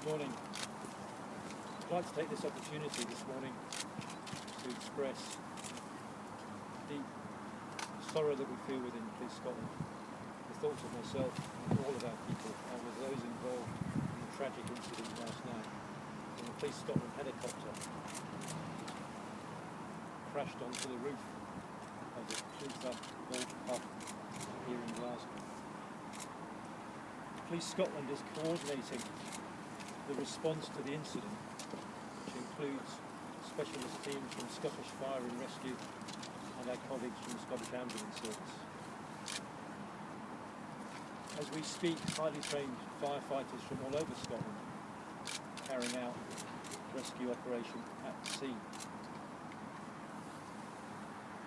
Morning. I'd like to take this opportunity this morning to express deep sorrow that we feel within Police Scotland. The thoughts of myself and all of our people and with those involved in the tragic incident last night when the Police Scotland helicopter crashed onto the roof of the Clutha Vaults pub here in Glasgow. Police Scotland is coordinating the response to the incident, which includes specialist teams from Scottish Fire and Rescue and our colleagues from the Scottish Ambulance Service. As we speak, highly trained firefighters from all over Scotland carrying out rescue operation at the scene.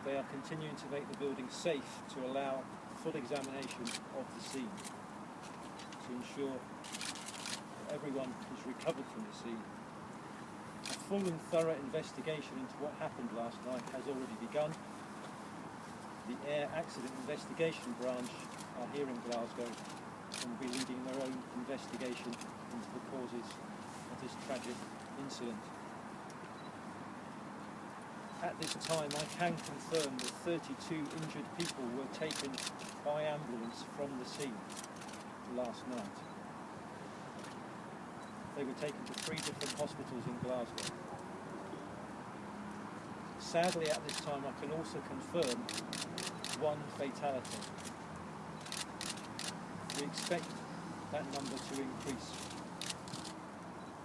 They are continuing to make the building safe to allow full examination of the scene to ensure that everyone is recovered from the scene. A full and thorough investigation into what happened last night has already begun. The Air Accident Investigation Branch are here in Glasgow and will be leading their own investigation into the causes of this tragic incident. At this time, I can confirm that 32 injured people were taken by ambulance from the scene last night. They were taken to 3 different hospitals in Glasgow. Sadly, at this time, I can also confirm 1 fatality. We expect that number to increase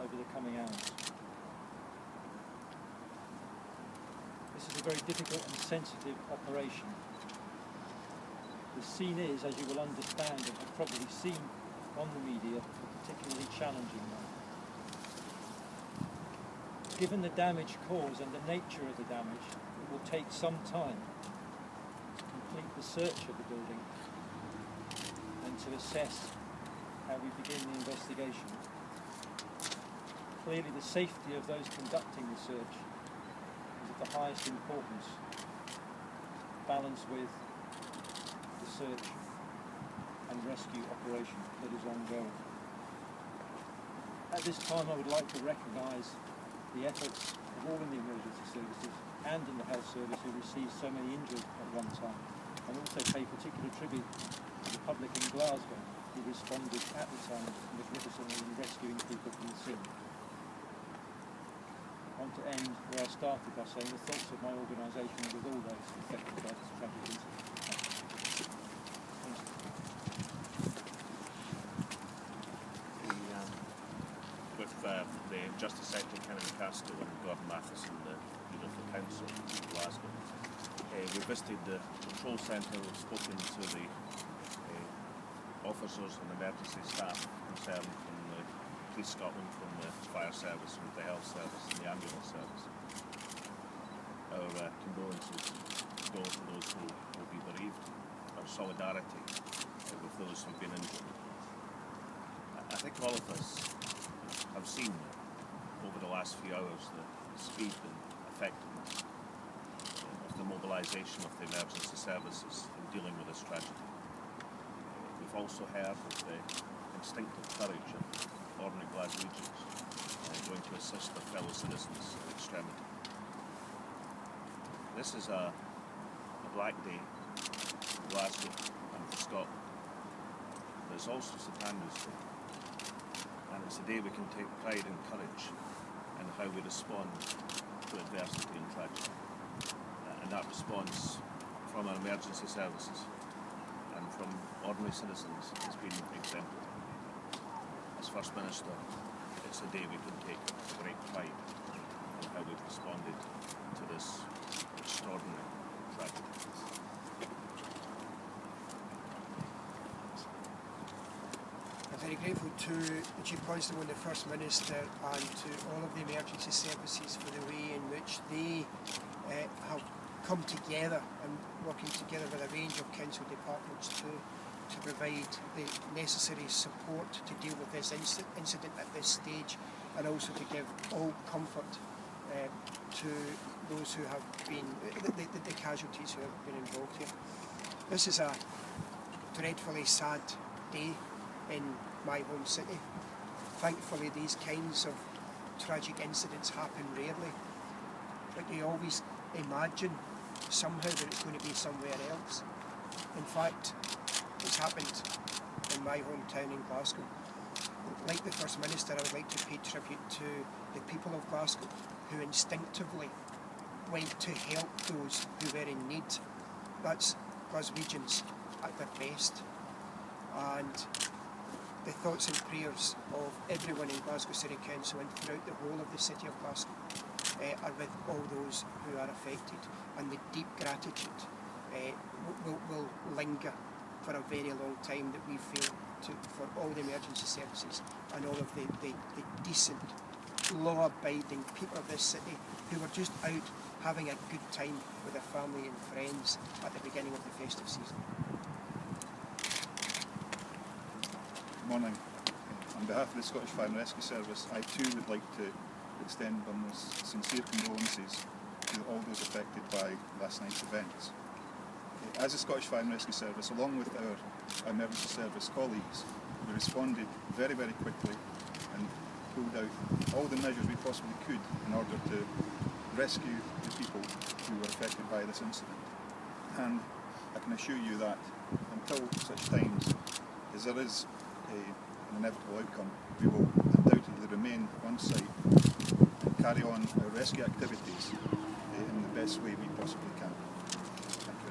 over the coming hours. This is a very difficult and sensitive operation. The scene is, as you will understand and have probably seen on the media, a particularly challenging one. Given the damage caused and the nature of the damage, it will take some time to complete the search of the building and to assess how we begin the investigation. Clearly, the safety of those conducting the search is of the highest importance, balanced with the search and rescue operation that is ongoing. At this time, I would like to recognise the efforts of all in the emergency services and in the health service who received so many injured at one time, and also pay particular tribute to the public in Glasgow who responded at the time magnificently in rescuing people from the scene. I want to end where I started by saying the thoughts of my organisation are with all those affected by this tragic incident. The Justice Secretary Kennedy MacAskill and Gordon Matheson, the leader of the Council in Glasgow. We visited the control centre, we've spoken to the officers and emergency staff concerned from the Police Scotland, from the Fire Service, from the Health Service and the Ambulance Service. Our condolences go to those who will be bereaved, our solidarity with those who have been injured. I think all of us have seen over the last few hours the speed and effectiveness of the mobilisation of the emergency services in dealing with this tragedy. We've also heard of the instinctive courage of ordinary Glaswegians going to assist their fellow citizens in extremity. This is a black day for Glasgow and for Scotland. There's also St Andrew's Day. And it's a day we can take pride and courage in how we respond to adversity and tragedy. And that response from our emergency services and from ordinary citizens has been exemplary. As First Minister, it's a day we can take great pride in how we've responded to this extraordinary tragedy. Very grateful to the Chief Constable and the First Minister and to all of the emergency services for the way in which they have come together and working together with a range of council departments to provide the necessary support to deal with this incident at this stage, and also to give all comfort to those who have been, the casualties who have been involved here. This is a dreadfully sad day in my home city. thankfully these kinds of tragic incidents happen rarely, but you always imagine somehow that it's going to be somewhere else. In fact, it's happened in my hometown in Glasgow. Like the First Minister, I would like to pay tribute to the people of Glasgow who instinctively went to help those who were in need. That's Glaswegians at their best. And the thoughts and prayers of everyone in Glasgow City Council and throughout the whole of the city of Glasgow are with all those who are affected, and the deep gratitude will linger for a very long time that we feel for all the emergency services and all of the decent, law-abiding people of this city who were just out having a good time with their family and friends at the beginning of the festive season. Morning. On behalf of the Scottish Fire and Rescue Service, I too would like to extend our most sincere condolences to all those affected by last night's events. As the Scottish Fire and Rescue Service, along with our emergency service colleagues, we responded very, very quickly and pulled out all the measures we possibly could in order to rescue the people who were affected by this incident. And I can assure you that until such times as there is an inevitable outcome, we will undoubtedly remain on site and carry on our rescue activities in the best way we possibly can. Thank you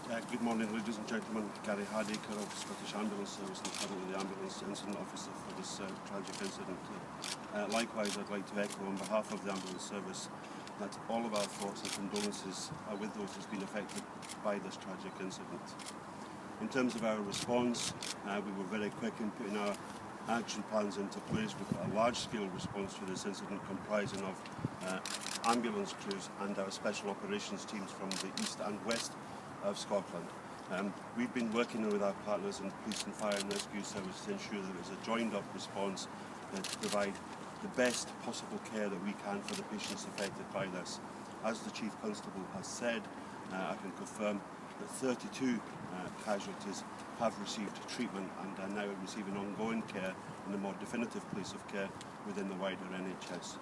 very much. Good morning, ladies and gentlemen. Gary Hardacre of Scottish Ambulance Service and currently the Ambulance Incident Officer for this tragic incident. Likewise, I'd like to echo on behalf of the Ambulance Service that all of our thoughts and condolences are with those who've been affected by this tragic incident. In terms of our response, we were very quick in putting our action plans into place with a large-scale response to this incident comprising of ambulance crews and our special operations teams from the east and west of Scotland. We've been working with our partners in Police and Fire and Rescue Service to ensure that it's a joined-up response to provide the best possible care that we can for the patients affected by this. As the Chief Constable has said, I can confirm that 32 casualties have received treatment and are now receiving ongoing care in a more definitive place of care within the wider NHS.